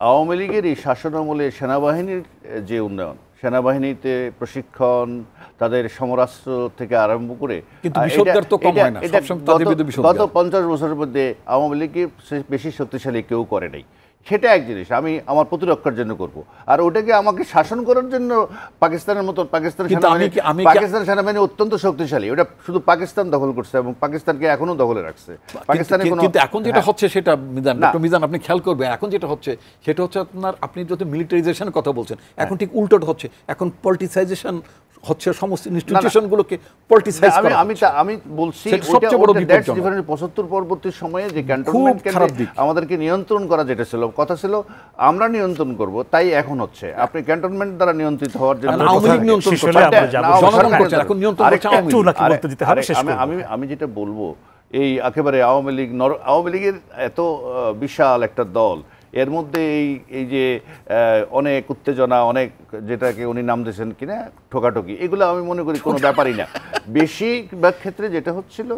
আওয়ামী লীগের এই শাসনামলে সেনাবাহিনীর যে উন্নয়ন, সেনাবাহিনীতে প্রশিক্ষণ, তাদের সমরাস্ত্র থেকে আরম্ভ করে, কিন্তু বিষোদ্গার তো কম হয় না, সবসময় তাদের বিরুদ্ধে বিষোদ্গার। গত 50 বছরের মধ্যে আওয়ামী লীগকে বেশি শক্তিশালী কেউ করে নাই। সেটা এক জিনিস আমি আমার প্রতিরক্ষার জন্য করব, আর ওটাকে আমাকে শাসন করার জন্য পাকিস্তানের মতো পাকিস্তান সেনাবাহিনী অত্যন্ত শক্তিশালী, ওটা শুধু পাকিস্তান দখল করছে এবং পাকিস্তানকে এখনো দখলে রাখছে। পাকিস্তানে কিন্তু এখন যেটা হচ্ছে সেটা মিজান আপনি খেয়াল করবেন, এখন যেটা হচ্ছে সেটা হচ্ছে আপনার, আপনি যত মিলিটারিজেশনের কথা বলছেন, এখন ঠিক উল্টোটা হচ্ছে, এখন পলিটিসাইজেশন হচ্ছে, সমস্ত ইনস্টিটিউশনগুলোকে পলিটিসাইজ করা। আমি বলছি সবচেয়ে বড় বিপজ্জনক 75 পরবর্তী সময়ে যে ক্যান্টনমেন্ট আমাদেরকে নিয়ন্ত্রণ করা যেটা ছিল, কথা ছিল আমরা নিয়ন্ত্রণ করব, তাই এখন হচ্ছে আপনি ক্যান্টনমেন্ট দ্বারা নিয়ন্ত্রিত হওয়ার জন্য আমি যেটা বলবো, এই একেবারে আওয়ামী লীগের এত বিশাল একটা দল, এর মধ্যে এই যে অনেক উত্তেজনা, অনেক যেটাকে উনি নাম দিয়েছেন কিনা ঠোকাঠকি, এগুলো আমি মনে করি কোনো ব্যাপারই না। বেশিরভাগ ক্ষেত্রে যেটা হচ্ছিল